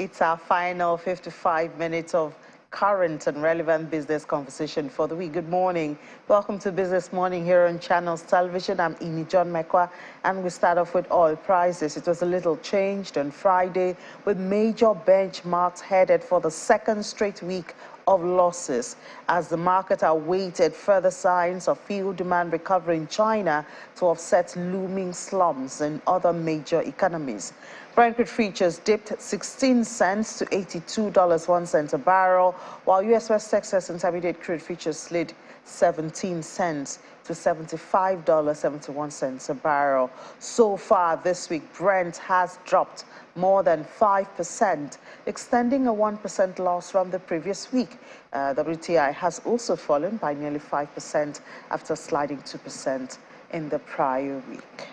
It's our final 55 minutes of current and relevant business conversation for the week. Good morning. Welcome to Business Morning here on Channels Television. I'm Imi John Mekwa, and we start off with oil prices. It was a little changed on Friday, with major benchmarks headed for the second straight week of losses as the market awaited further signs of fuel demand recovery in China to offset looming slumps in other major economies. Brent crude futures dipped 16 cents to $82.01 a barrel, while U.S. West Texas Intermediate crude futures slid 17 cents to $75.71 a barrel. So far this week, Brent has dropped more than 5%, extending a 1% loss from the previous week. WTI has also fallen by nearly 5% after sliding 2% in the prior week.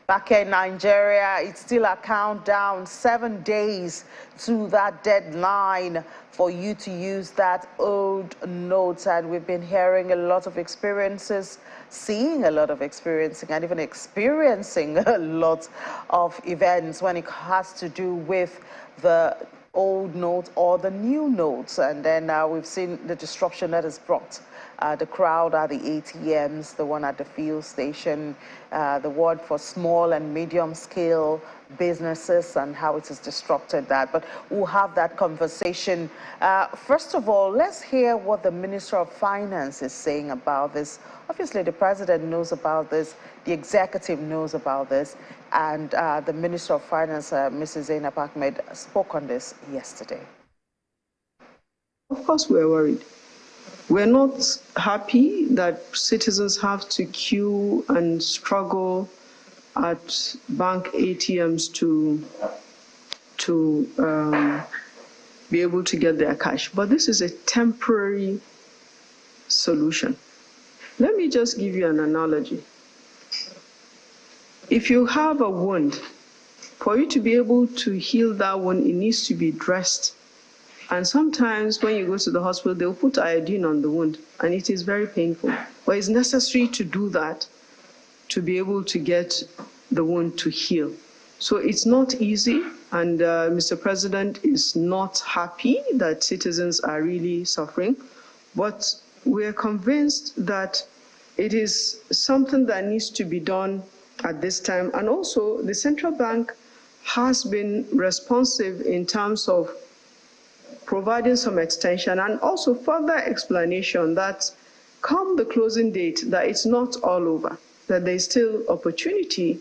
Back in Nigeria, it's still a countdown, 7 days to that deadline for you to use that old note. And we've been hearing a lot of experiences, seeing a lot of experiencing, and even experiencing a lot of events when it has to do with the old note or the new notes. And then we've seen the disruption that has brought the crowd at the ATMs, the one at the fuel station, the word for small and medium scale businesses and how it has disrupted that. But we'll have that conversation. First of all, let's hear what the Minister of Finance is saying about this. Obviously, the President knows about this, the executive knows about this, and the Minister of Finance, Mrs. Zainab Ahmed, spoke on this yesterday. Of course, we're worried. We're not happy that citizens have to queue and struggle at bank ATMs to be able to get their cash. But this is a temporary solution. Let me just give you an analogy. If you have a wound, for you to be able to heal that wound, it needs to be dressed. And sometimes when you go to the hospital, they'll put iodine on the wound, and it is very painful. But it's necessary to do that to be able to get the wound to heal. So it's not easy, and Mr. President is not happy that citizens are really suffering. But we're convinced that it is something that needs to be done at this time. And also, the central bank has been responsive in terms of providing some extension and also further explanation that come the closing date, that it's not all over, that there's still opportunity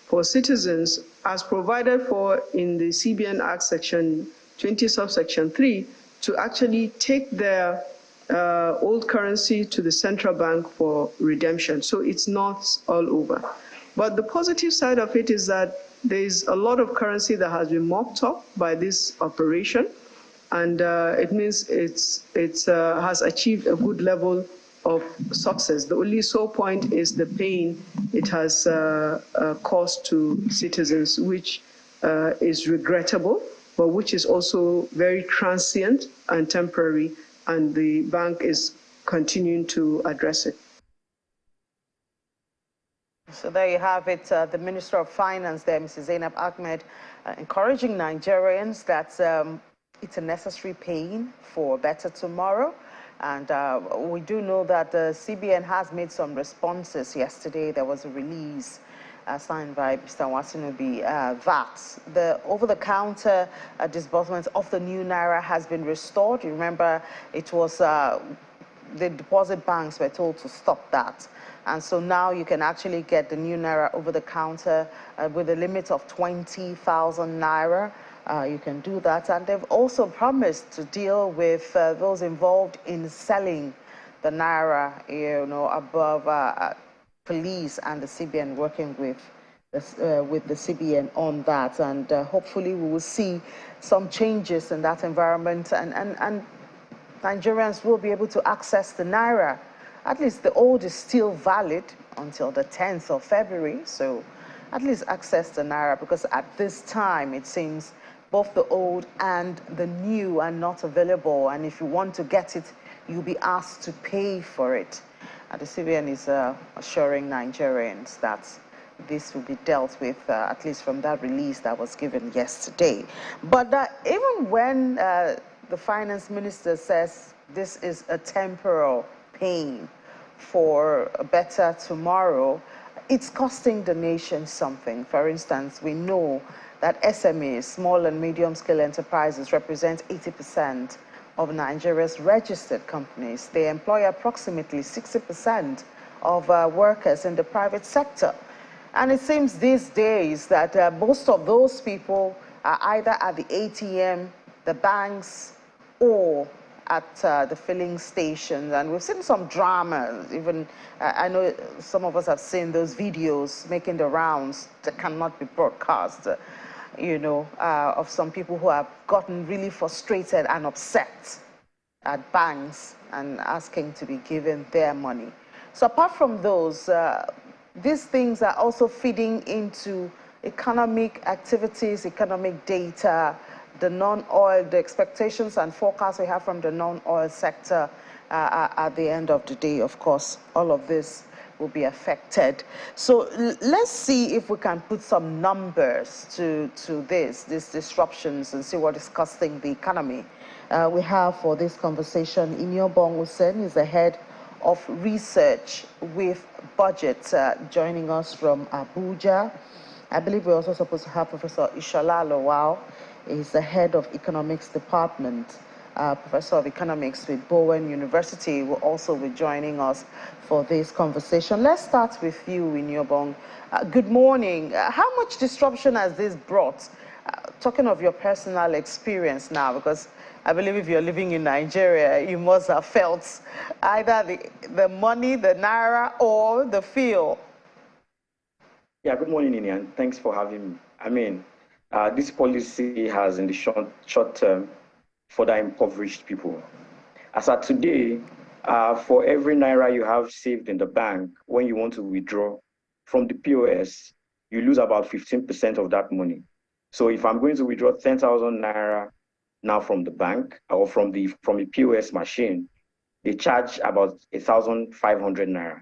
for citizens as provided for in the CBN Act Section 20 subsection 3 to actually take their old currency to the central bank for redemption. So it's not all over. But the positive side of it is that there's a lot of currency that has been mopped up by this operation. And it means it has achieved a good level of success. The only sore point is the pain it has caused to citizens, which is regrettable, but which is also very transient and temporary, and the bank is continuing to address it. So there you have it, the Minister of Finance there, Mrs. Zainab Ahmed, encouraging Nigerians that it's a necessary pain for a better tomorrow. And we do know that the CBN has made some responses. Yesterday, there was a release signed by Mr. Wasinubi that the over-the-counter disbursement of the new Naira has been restored. You remember, it was the deposit banks were told to stop that. And so now you can actually get the new Naira over-the-counter with a limit of 20,000 Naira. You can do that, and they've also promised to deal with those involved in selling the Naira, above police and the CBN working with the CBN on that, and hopefully we will see some changes in that environment, and Nigerians will be able to access the Naira. At least the old is still valid until the 10th of February, so at least access the Naira, because at this time it seems both the old and the new are not available, and if you want to get it, you'll be asked to pay for it. And the CBN is assuring Nigerians that this will be dealt with, at least from that release that was given yesterday. But even when the finance minister says this is a temporal pain for a better tomorrow, it's costing the nation something. For instance, we know that SMEs, small and medium-scale enterprises, represent 80% of Nigeria's registered companies. They employ approximately 60% of workers in the private sector. And it seems these days that most of those people are either at the ATM, the banks, or at the filling stations. And we've seen some drama. Even I know some of us have seen those videos making the rounds that cannot be broadcast, of some people who have gotten really frustrated and upset at banks and asking to be given their money. So apart from those, these things are also feeding into economic activities, economic data, the non-oil, the expectations and forecasts we have from the non-oil sector at the end of the day. Of course, all of this will be affected. So let's see if we can put some numbers to these disruptions and see what is costing the economy. We have for this conversation Inyobong Usen, is the head of research with budget, joining us from Abuja. I believe we're also supposed to have Professor Ishola Lawal. He's the head of economics department, professor of economics with Bowen University, will also be joining us for this conversation. Let's start with you, Inyobong. Good morning. How much disruption has this brought? Talking of your personal experience now, because I believe if you're living in Nigeria, you must have felt either the money, the naira, or the feel. Yeah, good morning, Inian. Thanks for having me. I mean, this policy has, in the short term, further impoverished people. As at today, for every naira you have saved in the bank, when you want to withdraw from the POS, you lose about 15% of that money. So if I'm going to withdraw 10,000 naira now from the bank or from the POS machine, they charge about 1,500 naira.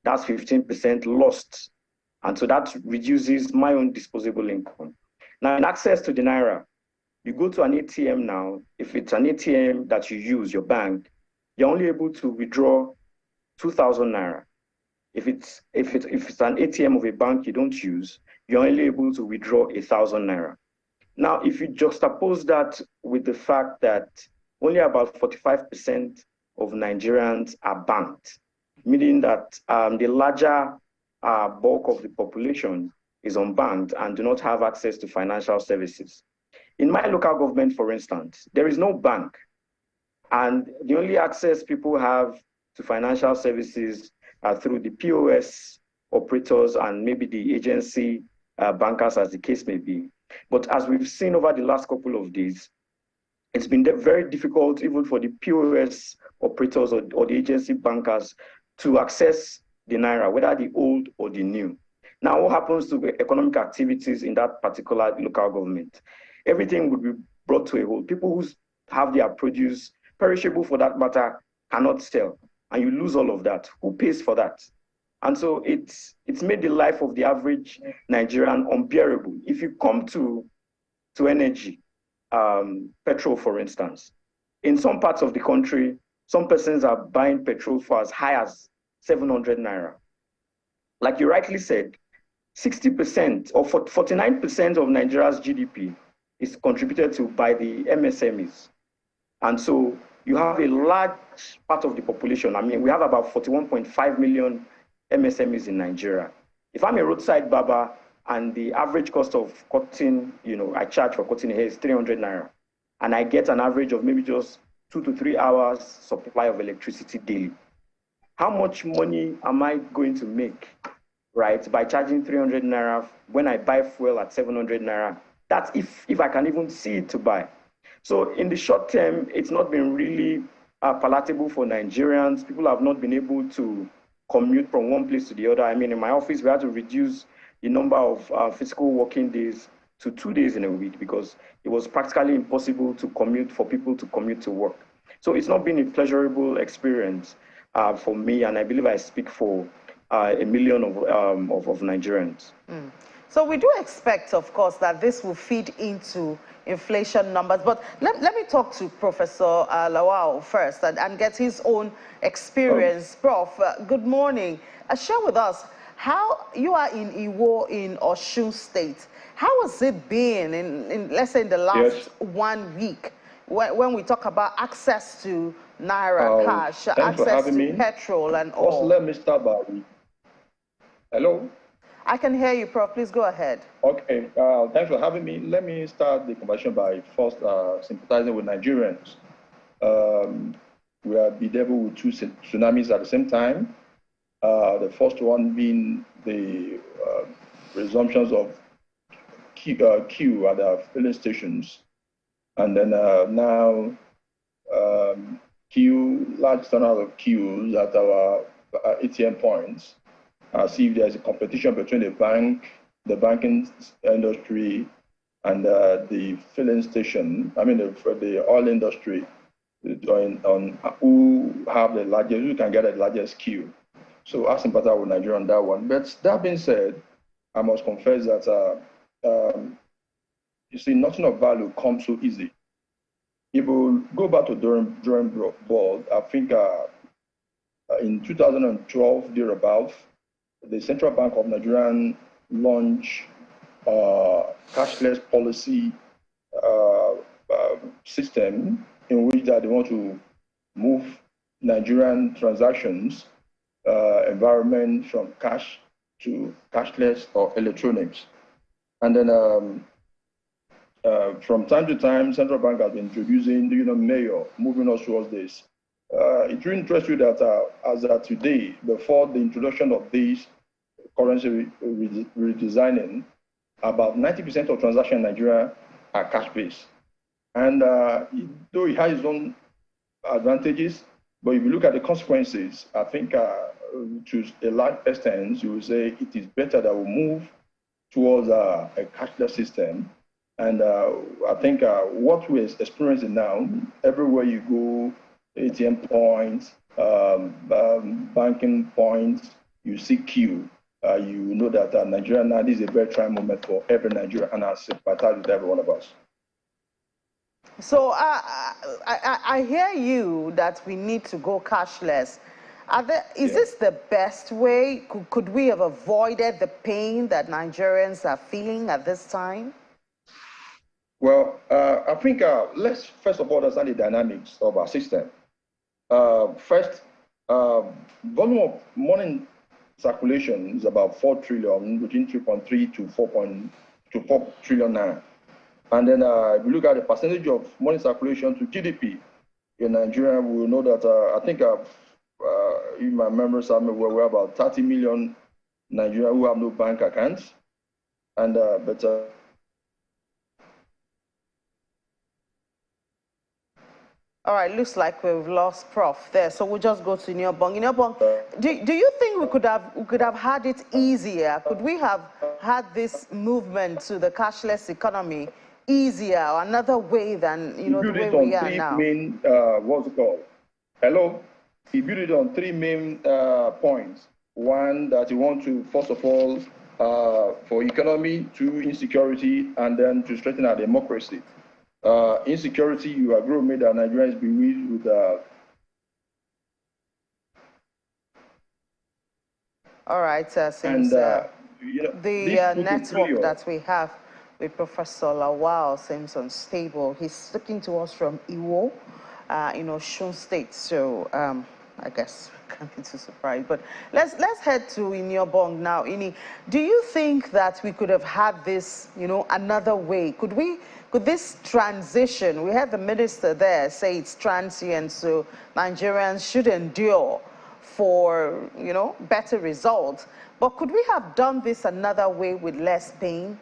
That's 15% lost. And so that reduces my own disposable income. Now, in access to the naira, you go to an ATM now. If it's an ATM that you use, your bank, you're only able to withdraw 2,000 naira. If it's an ATM of a bank you don't use, you're only able to withdraw 1,000 naira. Now, if you juxtapose that with the fact that only about 45% of Nigerians are banked, meaning that the larger bulk of the population is unbanked and do not have access to financial services. In my local government, for instance, there is no bank. And the only access people have to financial services are through the POS operators and maybe the agency bankers, as the case may be. But as we've seen over the last couple of days, it's been very difficult even for the POS operators or the agency bankers to access the naira, whether the old or the new. Now, what happens to the economic activities in that particular local government? Everything would be brought to a halt. People who have their produce, perishable for that matter, cannot sell, and you lose all of that. Who pays for that? And so it's made the life of the average Nigerian unbearable. If you come to energy, petrol, for instance, in some parts of the country, some persons are buying petrol for as high as 700 naira. Like you rightly said, 60% or 49% of Nigeria's GDP is contributed to by the MSMEs. And so you have a large part of the population. I mean, we have about 41.5 million MSMEs in Nigeria. If I'm a roadside barber and the average cost of cutting, I charge for cutting hair is 300 naira, and I get an average of maybe just 2 to 3 hours supply of electricity daily, how much money am I going to make, right, by charging 300 naira when I buy fuel at 700 naira? That's if I can even see it to buy. So in the short term, it's not been really palatable for Nigerians. People have not been able to commute from one place to the other. I mean, in my office, we had to reduce the number of physical working days to 2 days in a week because it was practically impossible to commute for people to commute to work. So it's not been a pleasurable experience for me, and I believe I speak for 1 million of Nigerians. So we do expect, of course, that this will feed into inflation numbers. But let me talk to Professor Lawal first and get his own experience. Prof, good morning. Share with us how you are in Iwo in Osun State. How has it been in let's say, in the last 1 week when we talk about access to Naira cash, access to petrol and all? First, let me start by... Hello? I can hear you, Prof. Please go ahead. Okay, thanks for having me. Let me start the conversation by first sympathizing with Nigerians. We have been dealt with 2 tsunamis at the same time. The first one being the resumptions of queue at our filling stations. And then now large turnout of queues at our ATM points. See if there's a competition between the banking industry and the filling station. I mean, the oil industry on who have the largest, who can get the largest queue. So I sympathize with Nigeria on that one. But that being said, I must confess that you see, nothing of value comes so easy. If we go back to drawing board, I think in 2012 thereabouts, the Central Bank of Nigeria launched cashless policy system in which that they want to move Nigerian transactions environment from cash to cashless or electronics. And then from time to time, Central Bank has been introducing, mayor, moving us towards this. It really interests you that as of today, before the introduction of this currency redesigning, about 90% of transactions in Nigeria are cash-based. And though it has its own advantages, but if you look at the consequences, I think to a large extent, you will say it is better that we move towards a cashless system. And I think what we're experiencing now, everywhere you go, ATM points, banking points, you see queue. You know that Nigeria now, this is a very trying moment for every Nigerian, and I sympathize with every one of us. So I hear you that we need to go cashless. Is this the best way? Could we have avoided the pain that Nigerians are feeling at this time? Well, I think let's first of all understand the dynamics of our system. First, volume of money circulation is about 4 trillion, between 3.3 to 4 trillion now. And then if you look at the percentage of money circulation to GDP in Nigeria, we will know that I think in my memory, we're about 30 million Nigerians who have no bank accounts. And all right, looks like we've lost Prof there, so we'll just go to Nyobong. Nyobong, do you think we could have had it easier? Could we have had this movement to the cashless economy easier, or another way than the way we are now? Main, what's it called? Hello. He built it on 3 main points. One, that you want to, first of all, for economy, 2, insecurity, and then to strengthen our democracy. Insecurity, you agree with me that Nigerians be with all right, since the network that we have with Professor Lawal seems unstable. He's looking to us from Iwo, Osun State. So I guess we can't be too surprised. But let's head to Nyobong now. Ini, do you think that we could have had this, another way? Could this transition, we had the minister there say it's transient, so Nigerians should endure for, better results. But could we have done this another way with less pain?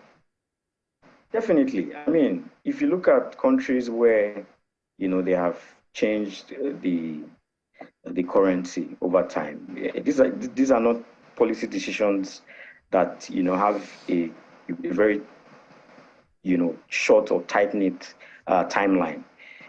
Definitely. I mean, if you look at countries where, they have changed the currency over time, these are not policy decisions that, have a very short or tight-knit timeline.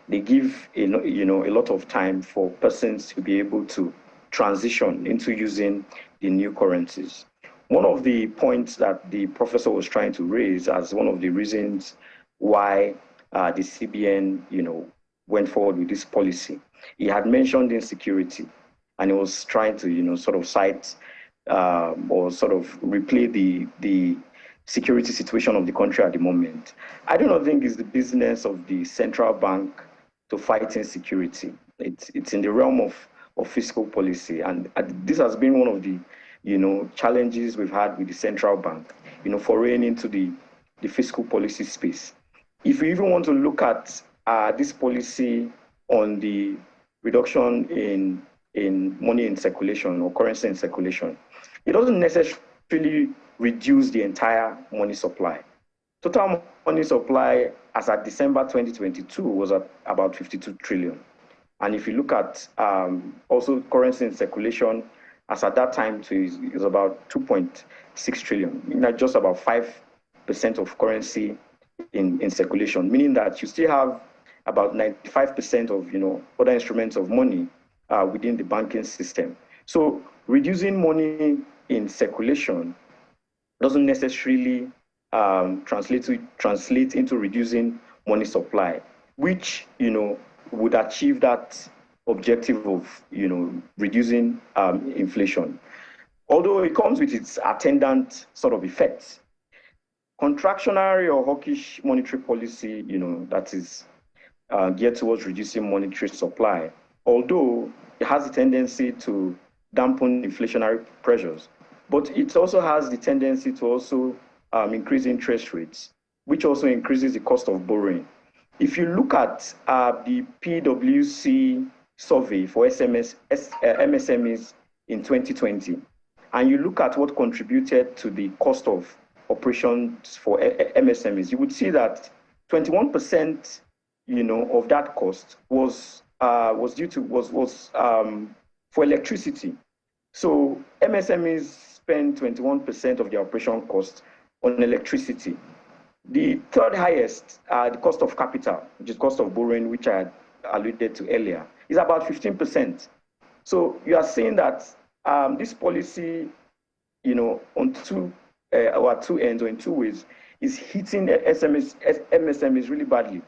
They give a lot of time for persons to be able to transition into using the new currencies. One of the points that the professor was trying to raise as one of the reasons why the CBN, went forward with this policy, he had mentioned insecurity, and he was trying to, sort of cite or sort of replay the security situation of the country at the moment. I do not think it's the business of the central bank to fight insecurity. It's in the realm of fiscal policy, and this has been one of the challenges we've had with the central bank, foraying into the fiscal policy space. If you even want to look at this policy on the reduction in money in circulation or currency in circulation, it doesn't necessarily reduce the entire money supply. Total money supply as at December 2022 was at about 52 trillion. And if you look at also currency in circulation, as at that time is about 2.6 trillion, just about 5% of currency in circulation, meaning that you still have about 95% of other instruments of money within the banking system. So reducing money in circulation doesn't necessarily translate into reducing money supply, which would achieve that objective of reducing inflation. Although it comes with its attendant sort of effects. Contractionary or hawkish monetary policy, that is geared towards reducing monetary supply, although it has a tendency to dampen inflationary pressures, but it also has the tendency to also increase interest rates, which also increases the cost of borrowing. If you look at the PwC survey for MSMEs in 2020, and you look at what contributed to the cost of operations for MSMEs, you would see that 21%, of that cost was for electricity. So MSMEs spend 21% of their operation cost on electricity. The third highest, the cost of capital, which is cost of borrowing, which I had alluded to earlier, is about 15%. So you are saying that this policy, on two ends or in two ways, is hitting MSMEs really badly.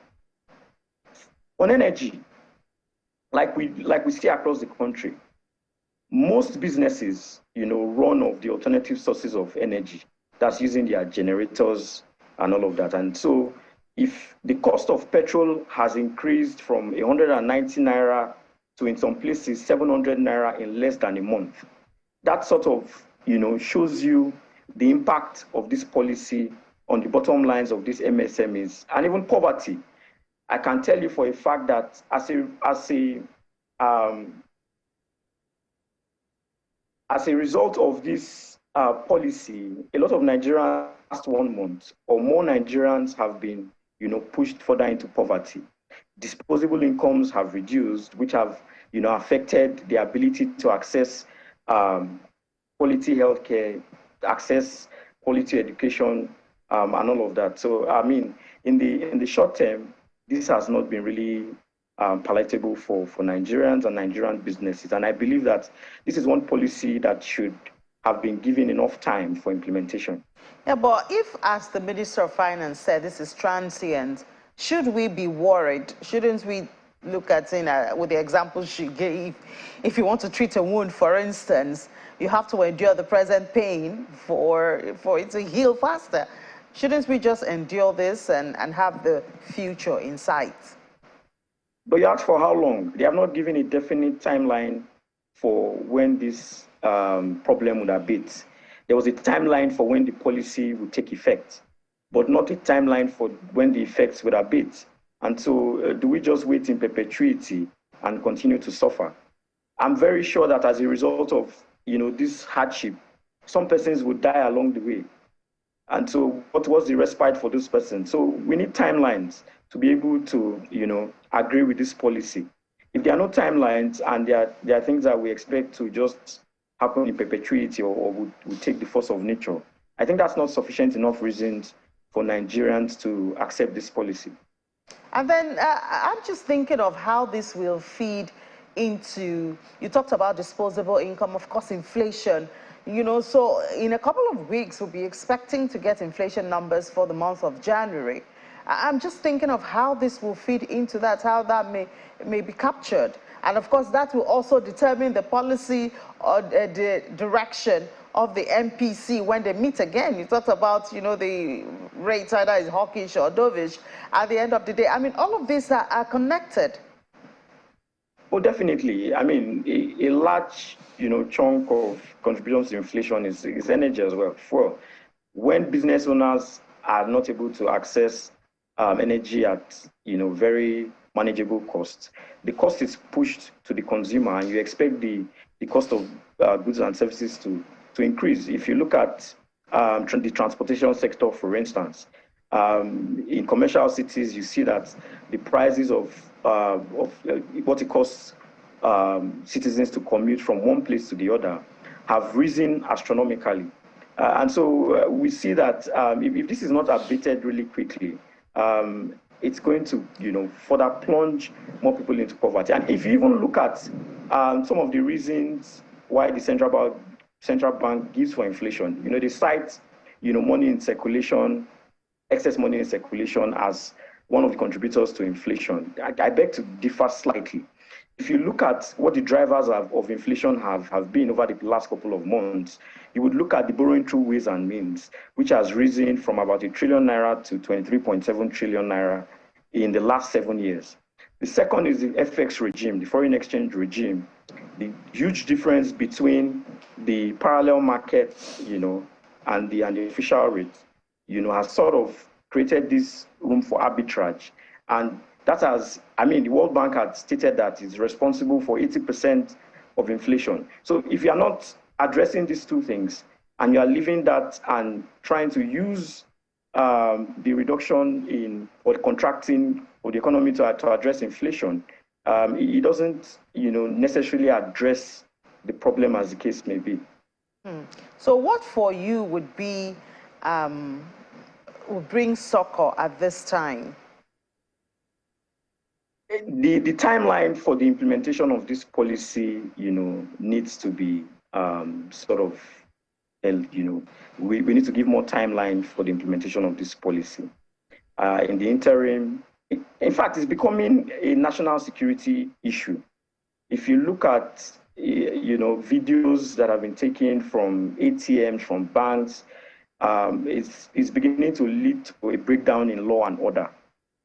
On energy, like we see across the country, most businesses, run off the alternative sources of energy. That's using their generators and all of that. And so if the cost of petrol has increased from 190 naira to, in some places, 700 naira in less than a month, that sort of, shows you the impact of this policy on the bottom lines of these MSMEs and even poverty. I can tell you for a fact that as a result of this policy, a lot of Nigerians last 1 month or more Nigerians have been, pushed further into poverty. Disposable incomes have reduced, which have, affected the ability to access quality healthcare, access quality education, and all of that. So, I mean, in the short term, this has not been really palatable for Nigerians and Nigerian businesses. And I believe that this is one policy that should have been given enough time for implementation. Yeah, but if, as the Minister of Finance said, this is transient, should we be worried? Shouldn't we look at, with the example she gave, if you want to treat a wound, for instance, you have to endure the present pain for it to heal faster. Shouldn't we just endure this and have the future in sight? But you asked for how long? They have not given a definite timeline for when this problem would abate. There was a timeline for when the policy would take effect, but not a timeline for when the effects would abate. And so do we just wait in perpetuity and continue to suffer? I'm very sure that as a result of this hardship, some persons would die along the way. And so what was the respite for those persons? So we need timelines to be able to, agree with this policy. If there are no timelines and there are things that we expect to just happen in perpetuity or would take the force of nature, I think that's not sufficient enough reasons for Nigerians to accept this policy. And then I'm just thinking of how this will feed into, you talked about disposable income, of course, inflation, You know, so in a couple of weeks, we'll be expecting to get inflation numbers for the month of January. I'm just thinking of how this will feed into that, how that may be captured. And of course, that will also determine the policy or the direction of the MPC when they meet again. You talked about, you know, the rates either is hawkish or dovish. At the end of the day, I mean, all of these are connected. Oh, definitely. I mean, a large, you know, chunk of contributions to inflation is energy as well. For when business owners are not able to access energy at, you know, very manageable cost, the cost is pushed to the consumer, and you expect the cost of goods and services to increase. If you look at the transportation sector, for instance, in commercial cities, you see that the prices of what it costs citizens to commute from one place to the other have risen astronomically. And so we see that if this is not abated really quickly, it's going to, you know, further plunge more people into poverty. And if you even look at some of the reasons why the central bank gives for inflation, you know, they cite, you know, money in circulation, excess money in circulation as one of the contributors to inflation. I beg to differ slightly. If you look at what the drivers of inflation have been over the last couple of months, you would look at the borrowing through ways and means, which has risen from about ₦1 trillion to 23.7 trillion naira in the last 7 years. The second is the FX regime, the foreign exchange regime. The huge difference between the parallel market, you know, and the official rate, you know, has sort of created this room for arbitrage. And that has, I mean, the World Bank had stated that it's responsible for 80% of inflation. So if you are not addressing these two things, and you are leaving that and trying to use the reduction in or contracting of the economy to address inflation, it doesn't, you know, necessarily address the problem as the case may be. So what for you would be would bring succor at this time? The timeline for the implementation of this policy, you know, needs to be sort of, you know, we need to give more timeline for the implementation of this policy. In the interim, in fact, it's becoming a national security issue. If you look at, you know, videos that have been taken from ATMs, from banks, it's beginning to lead to a breakdown in law and order.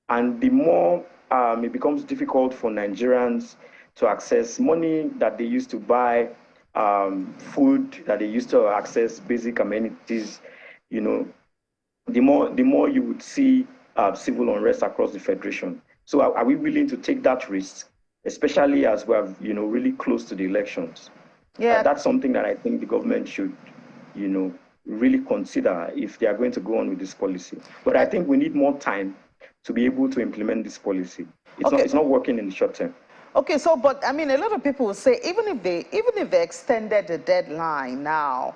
And the more it becomes difficult for Nigerians to access money that they used to buy, food that they used to access, basic amenities, you know, the more you would see civil unrest across the federation. So are we willing to take that risk, especially as we're, you know, really close to the elections? Yeah, that's something that I think the government should, you know, really consider if they are going to go on with this policy. But I think we need more time to be able to implement this policy. It's not working in the short term. Okay, so but I mean, a lot of people will say even if they extended the deadline now,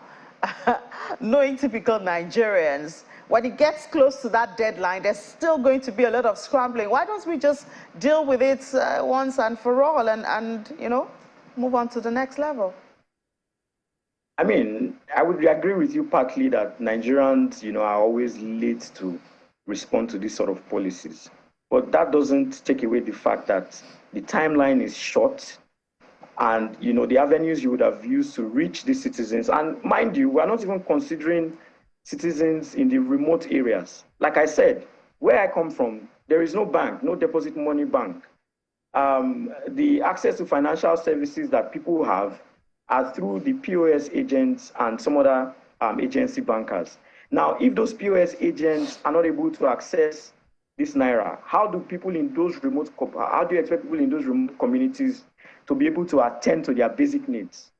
knowing typical Nigerians, when it gets close to that deadline, there's still going to be a lot of scrambling. Why don't we just deal with it once and for all and you know, move on to the next level? I mean, I would agree with you partly that Nigerians, you know, are always late to respond to these sort of policies. But that doesn't take away the fact that the timeline is short, and, you know, the avenues you would have used to reach these citizens, and mind you, we're not even considering citizens in the remote areas. Like I said, where I come from, there is no bank, no deposit money bank. The access to financial services that people have are through the POS agents and some other agency bankers. Now, if those POS agents are not able to access this naira, how do you expect people in those remote communities to be able to attend to their basic needs?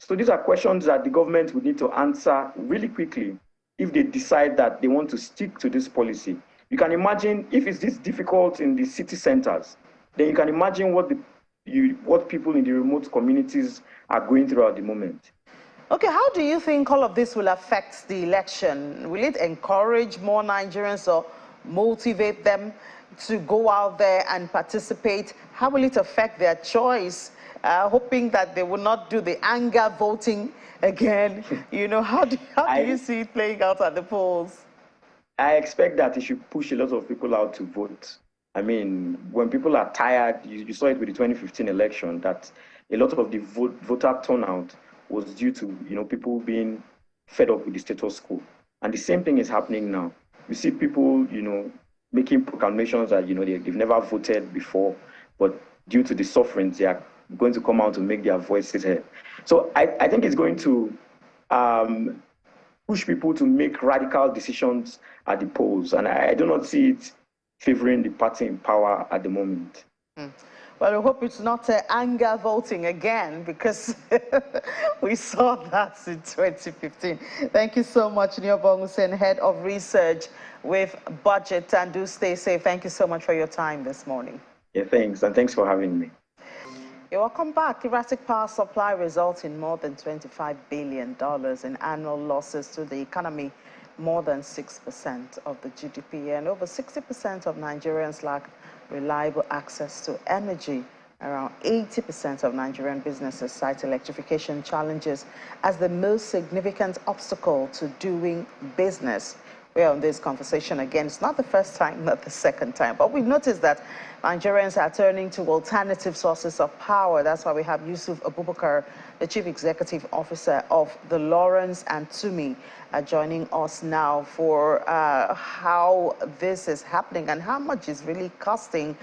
So these are questions that the government would need to answer really quickly if they decide that they want to stick to this policy. You can imagine if it's this difficult in the city centers, then you can imagine what people in the remote communities are going through at the moment. Okay, how do you think all of this will affect the election? Will it encourage more Nigerians or motivate them to go out there and participate? How will it affect their choice hoping that they will not do the anger voting again. You know, how do you see it playing out at the polls? I expect that it should push a lot of people out to vote. I mean, when people are tired, you saw it with the 2015 election, that a lot of the voter turnout was due to, people being fed up with the status quo. And the same thing is happening now. You see people, making proclamations that, they've never voted before, but due to the sufferings, they are going to come out to make their voices heard. So I think it's going to push people to make radical decisions at the polls. And I do not see it favoring the party in power at the moment. Well, we hope it's not anger voting again, because we saw that in 2015. Thank you so much, Niobong Hussein, Head of Research with Budget, and do stay safe. Thank you so much for your time this morning. Yeah, thanks, and thanks for having me. You're welcome back. Erratic power supply results in more than $25 billion in annual losses to the economy, more than 6% of the GDP, and over 60% of Nigerians lack reliable access to energy. Around 80% of Nigerian businesses cite electrification challenges as the most significant obstacle to doing business. We're on this conversation again. It's not the first time, not the second time, but we've noticed that Nigerians are turning to alternative sources of power. That's why we have Yusuf Abubakar, the Chief Executive Officer of the Lawrence and Tumi, joining us now for how this is happening and how much is really costing.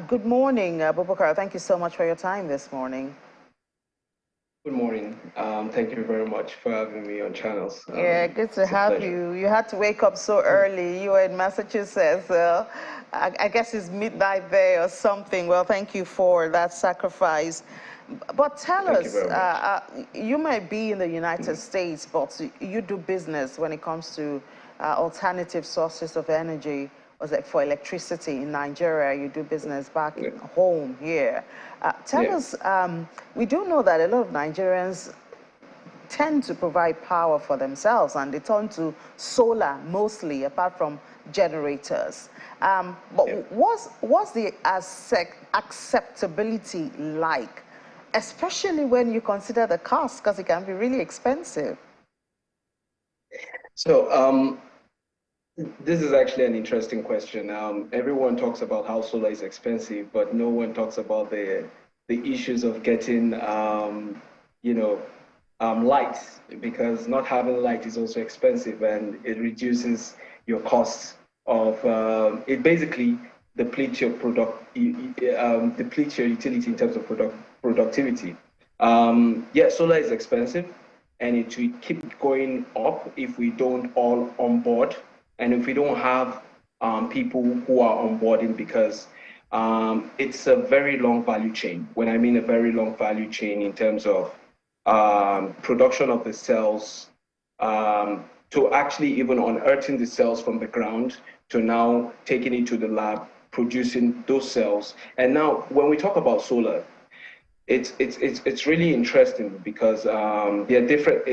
Good morning, Abubakar. Thank you so much for your time this morning. Good morning. Thank you very much for having me on channels. Yeah, good to have you. You had to wake up so early. You were in Massachusetts. I guess it's midnight there or something. Well, thank you for that sacrifice. But tell us, you might be in the United States, but you do business when it comes to alternative sources of energy. Was it for electricity in Nigeria? You do business back home here. Tell us, we do know that a lot of Nigerians tend to provide power for themselves, and they turn to solar mostly, apart from generators. But what's the acceptability like, especially when you consider the cost, because it can be really expensive? So this is actually an interesting question. Everyone talks about how solar is expensive, but no one talks about the issues of getting, lights, because not having light is also expensive, and it reduces your costs of, it basically depletes your depletes your utility in terms of productivity. Yeah, solar is expensive, and it will keep going up if we don't all on board. And if we don't have people who are onboarding, because it's a very long value chain. When I mean a very long value chain in terms of production of the cells, to actually even unearthing the cells from the ground, to now taking it to the lab, producing those cells. And now when we talk about solar, it's really interesting, because they're different.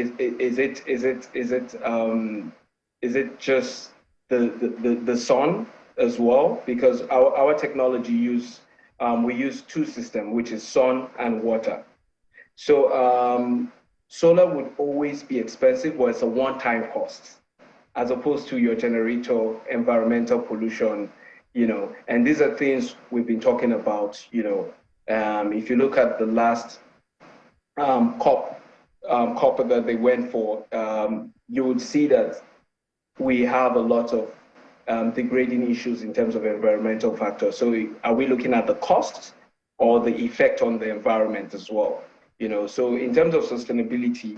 Is it just the sun as well? Because our technology we use two systems, which is sun and water. So solar would always be expensive, but it's a one-time cost, as opposed to your generator, environmental pollution, and these are things we've been talking about. If you look at the last COP that they went for, you would see that we have a lot of degrading issues in terms of environmental factors. So are we looking at the cost or the effect on the environment as well? So in terms of sustainability,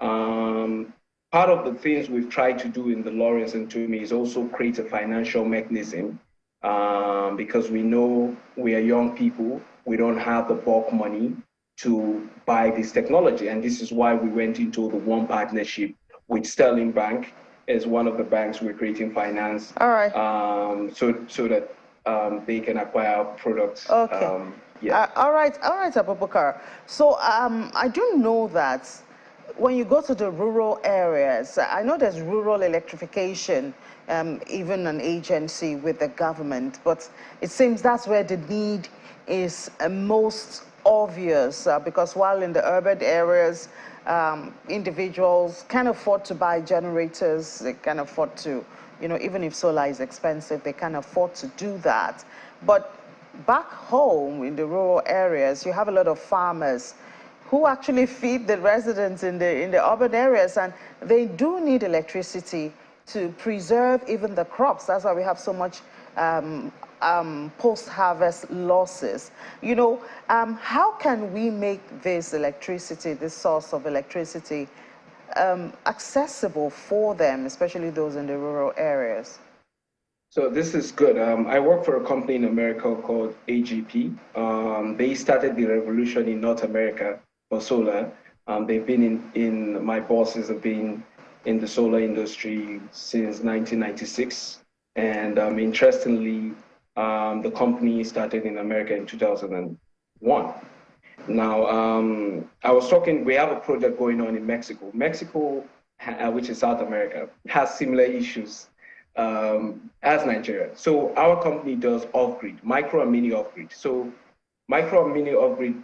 part of the things we've tried to do in the Lawrence and Tumi is also create a financial mechanism, because we know we are young people, we don't have the bulk money to buy this technology. And this is why we went into the one partnership with Sterling Bank as one of the banks we're creating finance. All right. So that they can acquire products. Okay. Yeah. All right, Abubakar. So I do know that when you go to the rural areas, I know there's rural electrification, even an agency with the government, but it seems that's where the need is most obvious because while in the urban areas, individuals can afford to buy generators, they can afford to, you know, even if solar is expensive, they can afford to do that. But back home in the rural areas, you have a lot of farmers who actually feed the residents in the urban areas, and they do need electricity to preserve even the crops. That's why we have so much post-harvest losses. You know, how can we make this electricity, this source of electricity, accessible for them, especially those in the rural areas? So this is good. I work for a company in America called AGP. They started the revolution in North America for solar. They've been my bosses have been in the solar industry since 1996. And interestingly, the company started in America in 2001. Now, we have a project going on in Mexico. Mexico, which is South America, has similar issues as Nigeria. So our company does off-grid, micro and mini off-grid. So micro and mini off-grid,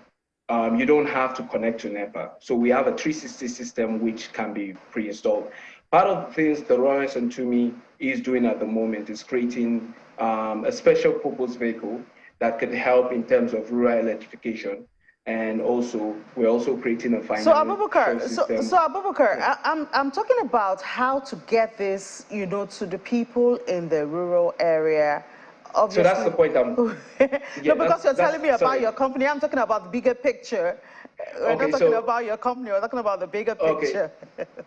you don't have to connect to NEPA. So we have a 360 system which can be pre-installed. Part of the things that Lawrence and Tumi is doing at the moment is creating a special purpose vehicle that could help in terms of rural electrification. And also, we're also creating a financial system. So Abubakar, I'm talking about how to get this, you know, to the people in the rural area. Obviously. So that's the point no, because you're telling me about your company. I'm talking about the bigger picture. We're not talking about your company. We're talking about the bigger picture.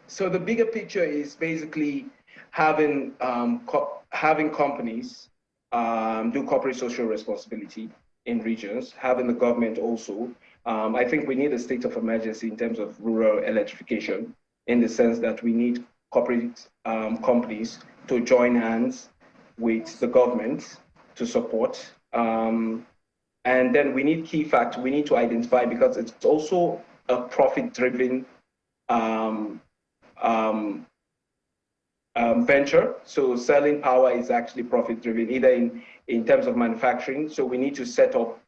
So the bigger picture is basically having companies do corporate social responsibility in regions, having the government also. I think we need a state of emergency in terms of rural electrification, in the sense that we need corporate companies to join hands with the government to support. And then we need key facts. We need to identify, because it's also a profit-driven venture. So selling power is actually profit-driven, either in terms of manufacturing. So we need to set up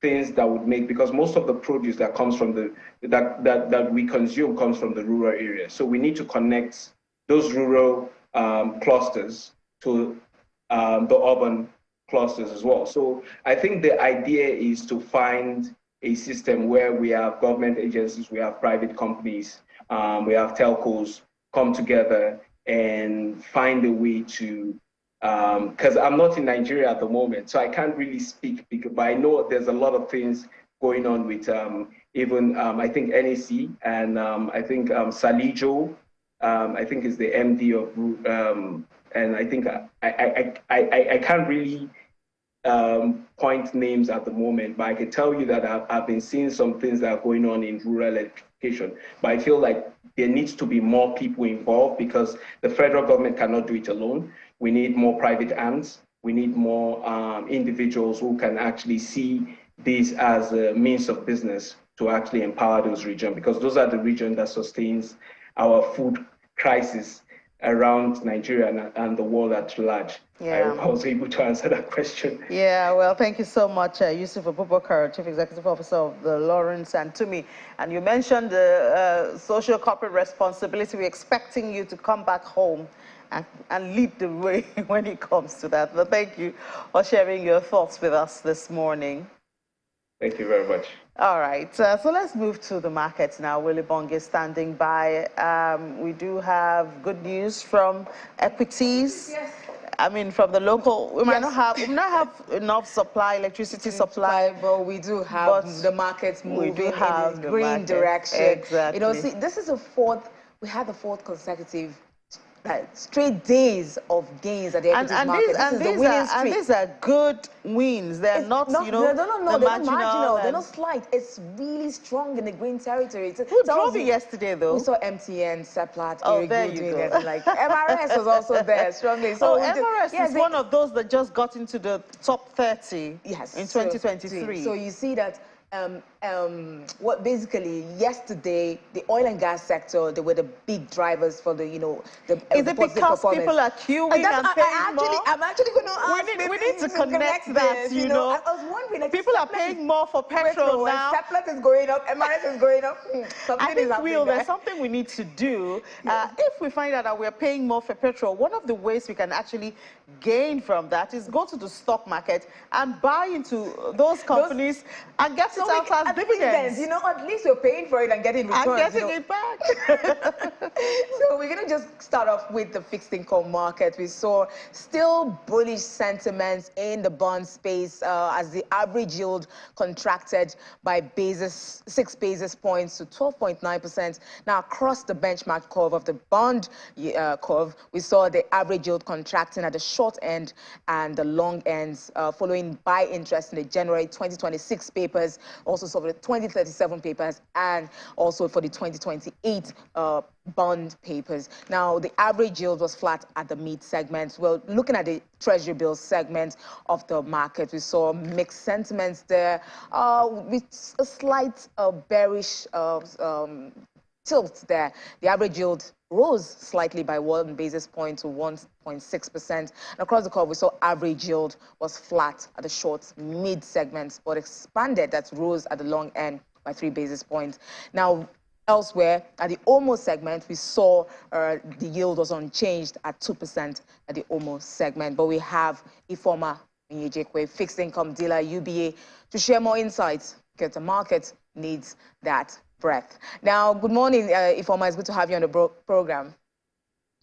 things that would make, because most of the produce that comes from that we consume comes from the rural areas. So we need to connect those rural clusters to the urban clusters as well. So I think the idea is to find a system where we have government agencies, we have private companies, we have telcos come together and find a way to, because I'm not in Nigeria at the moment, so I can't really speak, but I know there's a lot of things going on with even, I think NEC, and I think Salijo, I think is the MD of, and I think I can't really point names at the moment, but I can tell you that I've been seeing some things that are going on in rural electrification. But I feel like there needs to be more people involved, because the federal government cannot do it alone. We need more private hands. We need more individuals who can actually see this as a means of business to actually empower those regions, because those are the regions that sustains our food crisis around Nigeria and the world at large. Yeah. I hope I was able to answer that question. Yeah, well, thank you so much, Yusuf Abubakar, Chief Executive Officer of the Lawrence and Tumi. And you mentioned the social corporate responsibility. We're expecting you to come back home and lead the way when it comes to that. But thank you for sharing your thoughts with us this morning. Thank you very much. All right, so let's move to the markets now. Willie Bong is standing by. We do have good news from equities. Yes. I mean, from the local, we might not have enough supply, electricity supply, but we do have the markets moving in a green direction. Exactly. You know, see, this is we had the fourth consecutive straight days of gains at the equities market. This is the winning streak. And these are good wins. They're not, you know, they're not marginal. They're not slight. It's really strong in the green territory. Who drove it yesterday, though? We saw MTN, Seplat, there you doing go. it. Like MRS was also there strongly. So MRS is one of those that just got into the top 30 in 2023. So you see that what basically yesterday the oil and gas sector, they were the big drivers for the Is it because people are queuing and paying more? I'm actually going to ask. We need to connect that. This, you know. I was wondering, like, people are paying more for petrol now. Surplus is going up, MRS is going up. I think there's something we need to do. Yes. If we find out that we're paying more for petrol, one of the ways we can actually gain from that is go to the stock market and buy into those companies and get it out as dividends. You know, at least you're paying for it and getting returns. And getting it back. So we're going to just start off with the fixed income market. We saw still bullish sentiments in the bond space as the average yield contracted by 6 basis points to 12.9%. Now, across the benchmark curve of the bond curve, we saw the average yield contracting at the short end and the long ends, following buy interest in the January 2026 papers, also for the 2037 papers, and also for the 2028 bond papers. Now, the average yield was flat at the mid segment. Well, looking at the Treasury bill segment of the market, we saw mixed sentiments there, with a slight bearish tilt there. The average yield rose slightly by 1 basis point to 1.6%. And across the curve, we saw average yield was flat at the short mid segment, but expanded, that rose at the long end by 3 basis points. Now, elsewhere, at the almost segment, we saw the yield was unchanged at 2% at the almost segment. But we have Ifeoma Onyejekwe, fixed income dealer, UBA, to share more insights because the market needs that breadth. Now, good morning, Ifeoma. It's good to have you on the program.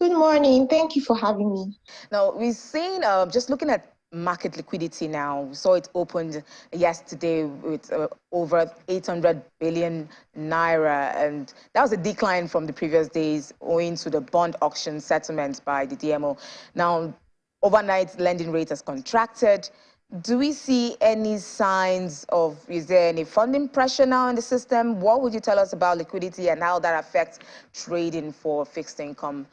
Good morning. Thank you for having me. Now, we've seen, just looking at market liquidity now, we saw it opened yesterday with over 800 billion naira, and that was a decline from the previous days owing to the bond auction settlement by the DMO. Now, overnight lending rate has contracted. Do we see any signs of, is there any funding pressure now in the system? What would you tell us about liquidity and how that affects trading for fixed income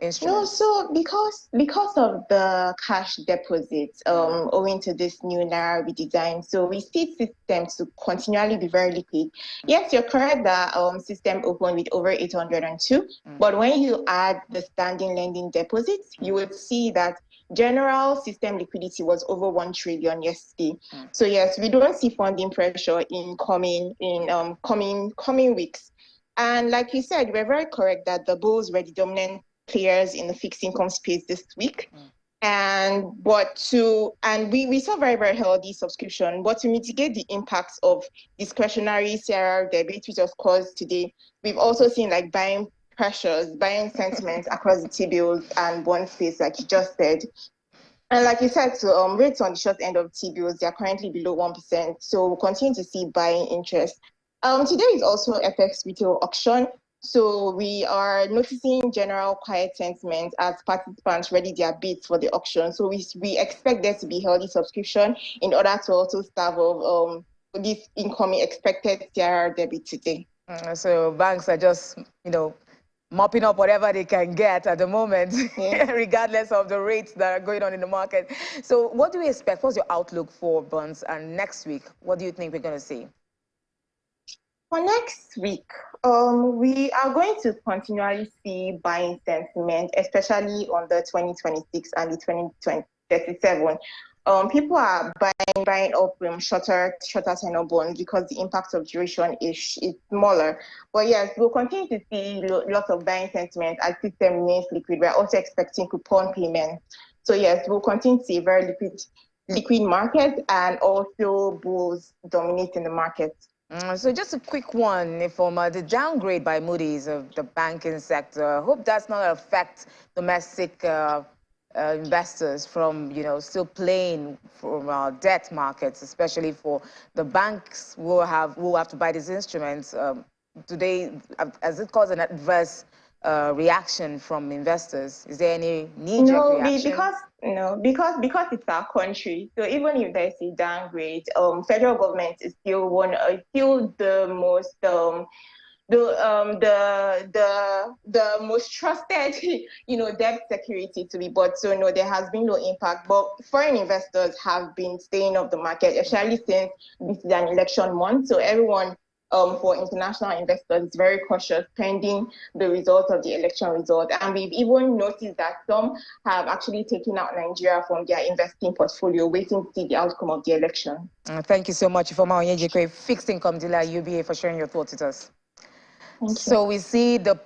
instruments? No, so because of the cash deposits, owing to this new Naira redesign, so we see systems to continually be very liquid. Yes, you're correct that system opened with over 802, but when you add the standing lending deposits, you would see that general system liquidity was over 1 trillion yesterday. So yes, we don't see funding pressure in coming weeks. And like you said, we're very correct that the bulls were the dominant players in the fixed income space this week. And we saw very, very healthy subscription. But to mitigate the impacts of discretionary CRR debit, which was caused today, we've also seen like buying sentiments across the T-bills and bond space, like you just said. And like you said, so rates on the short end of T-bills, they're currently below 1%. So we'll continue to see buying interest. Today is also FX retail auction. So we are noticing general quiet sentiment as participants ready their bids for the auction. So we expect there to be healthy subscription in order to also starve of this incoming expected CRR debit today. So banks are just, mopping up whatever they can get at the moment, regardless of the rates that are going on in the market. So what do we expect? What's your outlook for bonds? And next week, what do you think we're going to see? For next week, we are going to continually see buying sentiment, especially on the 2026 and the 2037. People are buying up shorter tenor bonds because the impact of duration is smaller. But yes, we'll continue to see lots of buying sentiment as system remains liquid. We're also expecting coupon payments. So yes, we'll continue to see a very liquid market and also bulls dominating the market. So just a quick one, Ifeoma, the downgrade by Moody's of the banking sector, I hope that's not affect domestic investors from, still playing from debt markets, especially for the banks who will have to buy these instruments. Has it caused an adverse reaction from investors? Is there any knee-jerk reaction? Because it's our country. So even if there's a downgrade, federal government is still the most the most trusted debt security to be bought. So no, there has been no impact. But foreign investors have been staying off the market, especially since this is an election month. So everyone for international investors is very cautious pending the result of the election result. And we've even noticed that some have actually taken out Nigeria from their investing portfolio, waiting to see the outcome of the election. Thank you so much, Ifeoma Onyejikwe, fixed income dealer at UBA, for sharing your thoughts with us. So we see the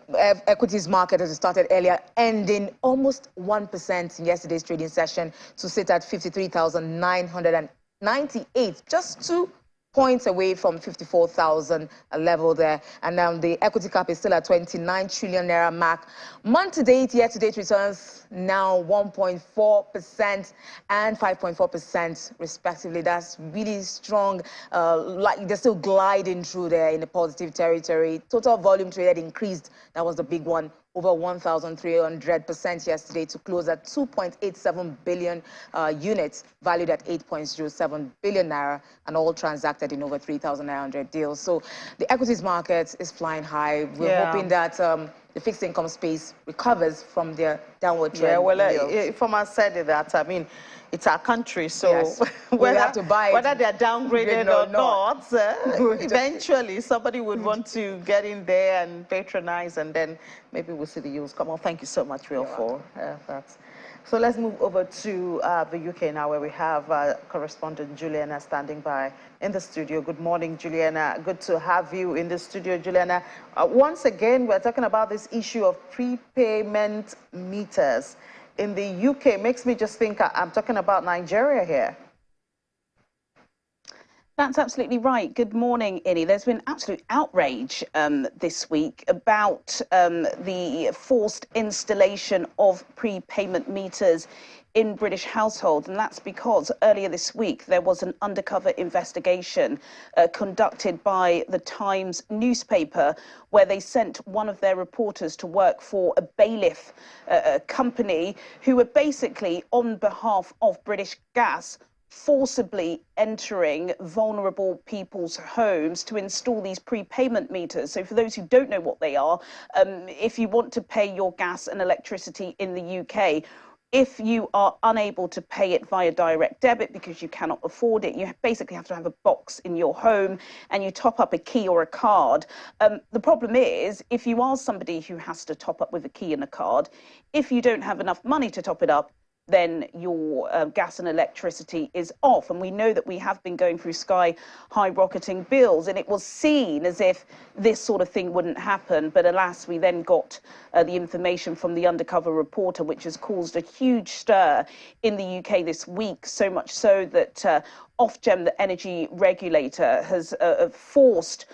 equities market, as we started earlier, ending almost 1% in yesterday's trading session to sit at 53,998, just 2 points away from 54,000 level there. And now the equity cap is still at 29 trillion naira mark. Month to date, year to date returns now 1.4% and 5.4% respectively. That's really strong. Like they're still gliding through there in the positive territory. Total volume traded increased. That was the big one. Over 1,300% yesterday to close at 2.87 billion units, valued at 8.07 billion naira, and all transacted in over 3,900 deals. So the equities market is flying high. We're hoping that the fixed income space recovers from their downward trend. Yeah, well, Ifeoma said that. I mean, it's our country, so yes, we have to buy it, whether they're downgraded or not, eventually somebody would want to get in there and patronize, and then maybe we'll see the yields come on. Thank you so much, Will, for that. So let's move over to the UK now, where we have correspondent Juliana standing by in the studio. Good morning, Juliana. Good to have you in the studio, Juliana. Once again, we're talking about this issue of prepayment meters in the UK. Makes me just think I'm talking about Nigeria here. That's absolutely right. Good morning, Innie. There's been absolute outrage this week about the forced installation of prepayment meters in British households, and that's because earlier this week there was an undercover investigation conducted by the Times newspaper, where they sent one of their reporters to work for a bailiff company who were basically, on behalf of British Gas, forcibly entering vulnerable people's homes to install these prepayment meters. So for those who don't know what they are, if you want to pay your gas and electricity in the UK, if you are unable to pay it via direct debit because you cannot afford it, you basically have to have a box in your home and you top up a key or a card. The problem is, if you are somebody who has to top up with a key and a card, if you don't have enough money to top it up, then your gas and electricity is off. And we know that we have been going through sky-high rocketing bills, and it was seen as if this sort of thing wouldn't happen. But alas, we then got the information from the undercover reporter, which has caused a huge stir in the UK this week, so much so that Ofgem, the energy regulator, has forced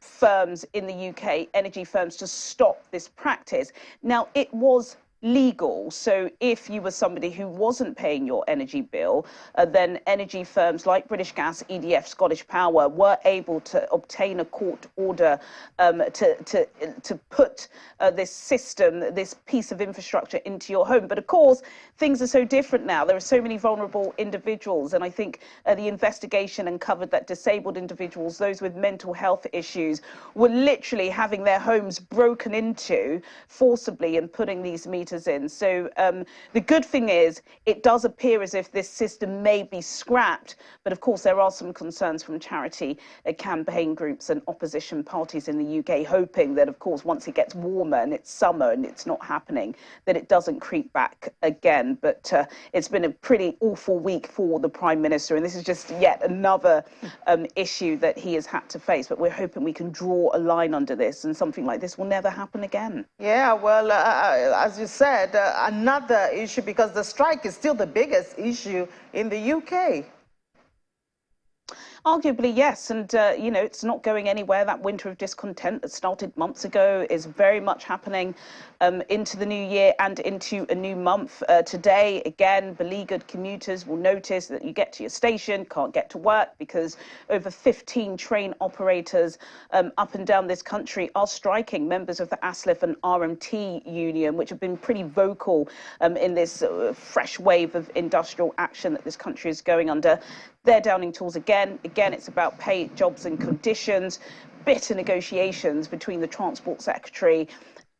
firms in the UK, energy firms, to stop this practice. Now, it was legal. So if you were somebody who wasn't paying your energy bill, then energy firms like British Gas, EDF, Scottish Power were able to obtain a court order to put this system, this piece of infrastructure into your home. But of course, things are so different now. There are so many vulnerable individuals. And I think the investigation uncovered that disabled individuals, those with mental health issues, were literally having their homes broken into forcibly and putting these meters in. So the good thing is, it does appear as if this system may be scrapped, but of course there are some concerns from charity campaign groups and opposition parties in the UK, hoping that, of course, once it gets warmer and it's summer and it's not happening, that it doesn't creep back again. But it's been a pretty awful week for the Prime Minister, and this is just yet another issue that he has had to face. But we're hoping we can draw a line under this and something like this will never happen again. Yeah, well, as you said, another issue, because the strike is still the biggest issue in the UK. Arguably, yes. And, you know, it's not going anywhere. That winter of discontent that started months ago is very much happening into the new year and into a new month. Today, again, beleaguered commuters will notice that you get to your station, can't get to work because over 15 train operators up and down this country are striking, members of the ASLEF and RMT union, which have been pretty vocal in this fresh wave of industrial action that this country is going under. They're downing tools again. Again, it's about pay, jobs and conditions. bitter negotiations between the Transport Secretary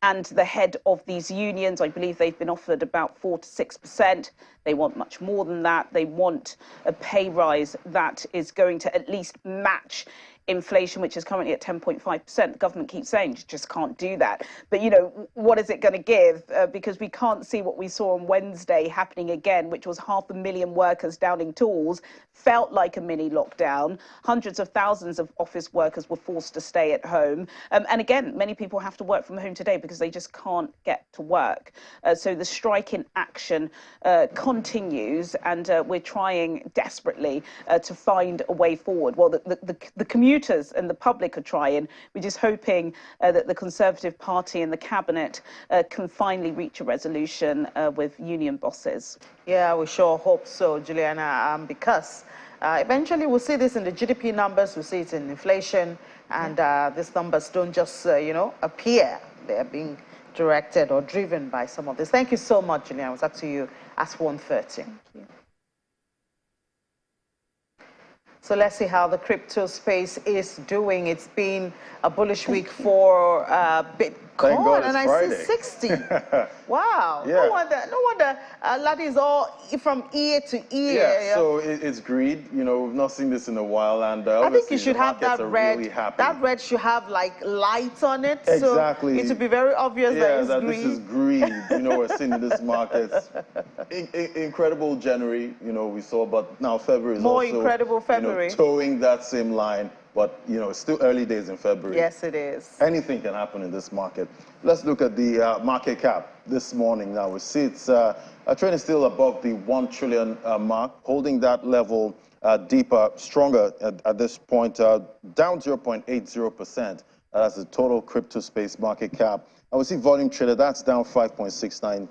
and the head of these unions. I believe they've been offered about 4 to 6%. They want much more than that. They want a pay rise that is going to at least match inflation, which is currently at 10.5%. The government keeps saying you just can't do that. But, you know, what is it going to give? Because we can't see what we saw on Wednesday happening again, which was 500,000 workers downing tools. Felt like a mini lockdown. Hundreds of thousands of office workers were forced to stay at home. And again, many people have to work from home today because they just can't get to work. So the strike in action continues, and we're trying desperately to find a way forward. Well, the commuters and the public are trying. We're just hoping that the Conservative Party and the Cabinet can finally reach a resolution with union bosses. Yeah, we sure hope so, Juliana, because eventually we'll see this in the GDP numbers, we'll see it in inflation, and these numbers don't just, you know, appear. They're being directed or driven by some of this. Thank you so much, Juliana. It's up to you at 1:30. Thank you. So let's see how the crypto space is doing. It's been a bullish week for Bitcoin. Thank God and it's I Friday. see 60. Wow. Yeah. No wonder Ladi is all from ear to ear. Yeah, so it's greed. You know, we've not seen this in a while, and I think you should have that red. Really happy. That red should have like lights on it. Exactly. So it would be very obvious that it's greed. This is greed. You know, we're seeing in this market. Incredible January, you know, we saw, but now February is more also, incredible February. You know, towing that same line. But, you know, it's still early days in February. Yes, it is. Anything can happen in this market. Let's look at the market cap this morning now. We see it's trading still above the 1 trillion mark, holding that level deeper, stronger at this point, down 0.80%. That's the total crypto space market cap. And we see volume traded, that's down 5.69%.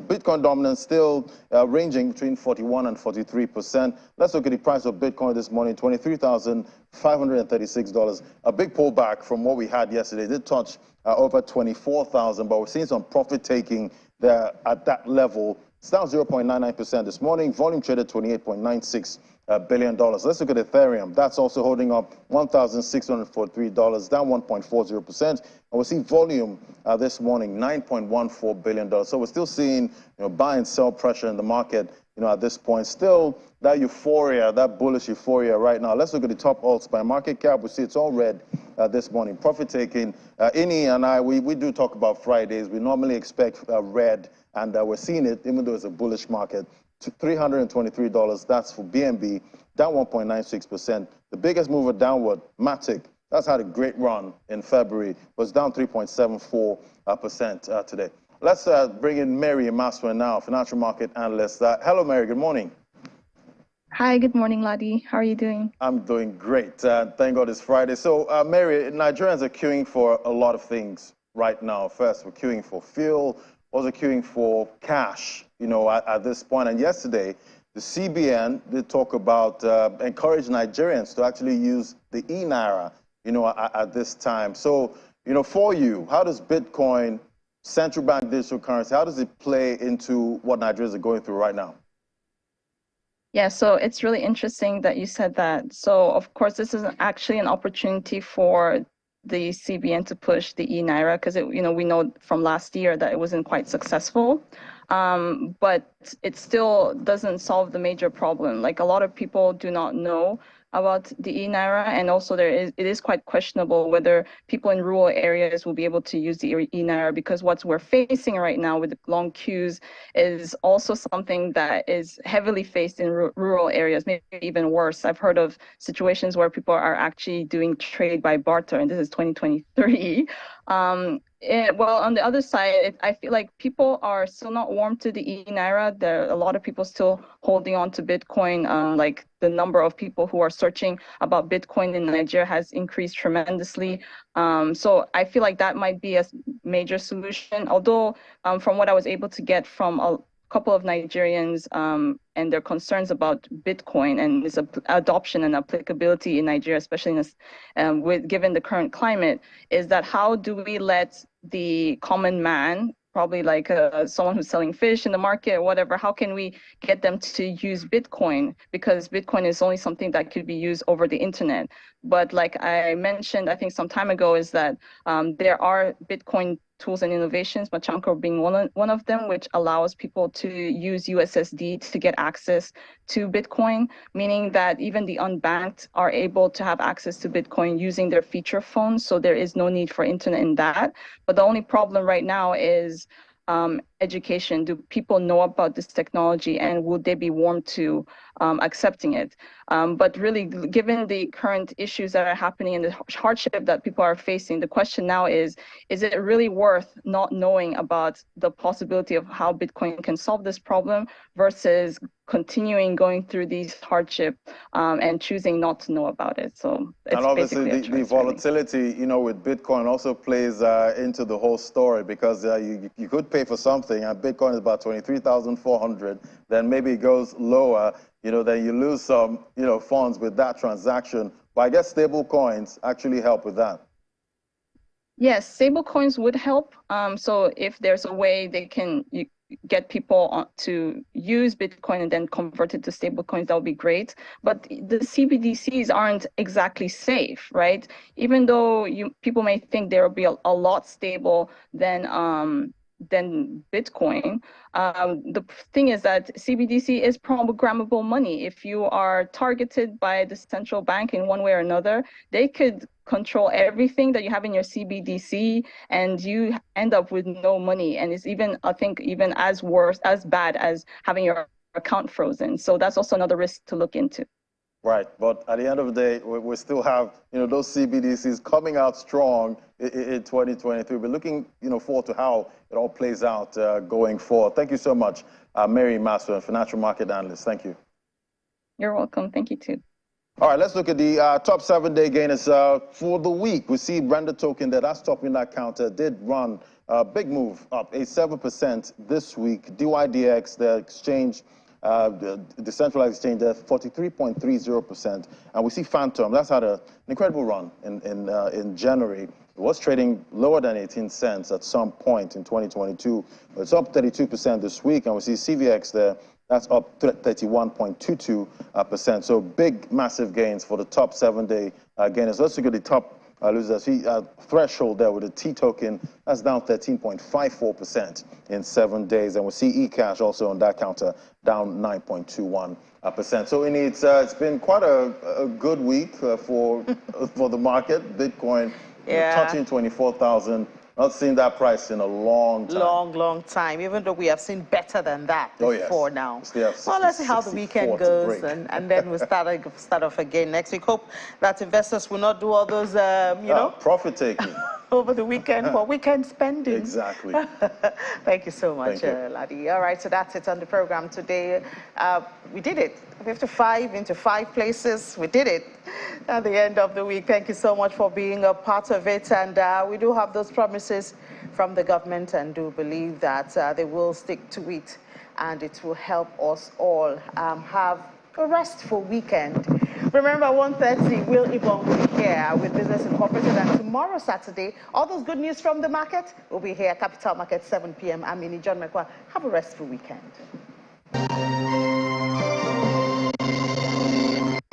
Bitcoin dominance still ranging between 41 and 43%. Let's look at the price of Bitcoin this morning, $23,536. A big pullback from what we had yesterday. It did touch over 24,000, but we're seeing some profit taking there at that level. It's down 0.99% this morning. Volume traded $28.96 billion. Let's look at Ethereum. That's also holding up $1,643, down 1.40%. And we're seeing volume this morning, $9.14 billion. So we're still seeing, you know, buy and sell pressure in the market, you know, at this point. Still that euphoria, that bullish euphoria right now. Let's look at the top alts by market cap. We see it's all red this morning. Profit taking. Ini and I, we do talk about Fridays. We normally expect red, and we're seeing it, even though it's a bullish market. To $323, that's for BNB, down 1.96%. The biggest mover downward, Matic, that's had a great run in February, was down 3.74% today. Let's bring in Mary Emaswa now, financial market analyst. Hello, Mary, good morning. Hi, good morning, Ladi. How are you doing? I'm doing great. Thank God it's Friday. So, Mary, Nigerians are queuing for a lot of things right now. First, we're queuing for fuel, also queuing for cash, you know, at this point. And yesterday, the CBN did talk about encourage Nigerians to actually use the e-Naira, you know, at this time. So, you know, for you, how does Bitcoin, central bank digital currency, how does it play into what Nigerians are going through right now? Yeah, so it's really interesting that you said that. So, of course, this is actually an opportunity for the CBN to push the e-Naira because, you know, we know from last year that it wasn't quite successful. But it still doesn't solve the major problem. Like, a lot of people do not know about the e-Naira, and also it is quite questionable whether people in rural areas will be able to use the e-Naira, because what we're facing right now with the long queues is also something that is heavily faced in rural areas, maybe even worse. I've heard of situations where people are actually doing trade by barter, and this is 2023. Well, on the other side, I feel like people are still not warm to the e-Naira. There are a lot of people still holding on to Bitcoin. Like, the number of people who are searching about Bitcoin in Nigeria has increased tremendously. So I feel like that might be a major solution. Although, from what I was able to get from a couple of Nigerians and their concerns about Bitcoin and its adoption and applicability in Nigeria, especially in this, given the current climate, is that how do we let the common man probably like someone who's selling fish in the market or whatever, how can we get them to use Bitcoin? Because Bitcoin is only something that could be used over the internet. But like I mentioned, I think some time ago, is that there are Bitcoin tools and innovations, Machanko being one of them, which allows people to use USSD to get access to Bitcoin, meaning that even the unbanked are able to have access to Bitcoin using their feature phones. So there is no need for internet in that. But the only problem right now is education. Do people know about this technology, and would they be warm to accepting it? But really, given the current issues that are happening and the hardship that people are facing, the question now is it really worth not knowing about the possibility of how Bitcoin can solve this problem versus continuing going through these hardship and choosing not to know about it? So it's and obviously basically the volatility, you know, with Bitcoin also plays into the whole story, because you could pay for something and Bitcoin is about 23,400, then maybe it goes lower, you know, then you lose some, you know, funds with that transaction. But I guess stable coins actually help with that. Yes, stable coins would help. So if there's a way they can get people to use Bitcoin and then convert it to stable coins, that would be great. But the CBDCs aren't exactly safe, right? Even though people may think there will be a lot stable than Bitcoin. The thing is that CBDC is programmable money. If you are targeted by the central bank in one way or another, they could control everything that you have in your CBDC, and you end up with no money. And it's even, I think, even as bad as having your account frozen. So that's also another risk to look into. Right, but at the end of the day, we still have, you know, those CBDCs coming out strong in 2023. We're looking, you know, forward to how it all plays out going forward. Thank you so much, Mary Masso, financial market analyst. Thank you. You're welcome. Thank you too. All right, let's look at the top 7-day gainers for the week. We see Render token that's topping that counter, did run a big move up, a 7% this week. DYDX, the exchange, the decentralized exchange, there 43.30%. And we see Phantom, that's had an incredible run in January. It was trading lower than 18 cents at some point in 2022. It's up 32% this week, and we see CVX there. That's up 31.22%. So big, massive gains for the top 7-day gainers. Let's look at the top losers. See Threshold there with the T token. That's down 13.54% in 7 days. And we see eCash also on that counter down 9.21%. So it's been quite a good week for the market. Bitcoin touching 24,000. Not seen that price in a long time. Long time, even though we have seen better than that before now. Well, let's see how the weekend goes, and then we'll start off again next week. Hope that investors will not do all those, you know, profit taking over the weekend for weekend spending. Exactly. Thank you so much, Ladi. All right, so that's it on the program today. We did it. 55 into 5 places. We did it at the end of the week. Thank you so much for being a part of it. And we do have those promises from the government, and do believe that they will stick to it, and it will help us all have a restful weekend. Remember, 1:30, Will Ibon will be here with Business Incorporated, and tomorrow, Saturday, all those good news from the market will be here, Capital Market, 7 p.m. I'm Minnie John McQuarrie. Have a restful weekend.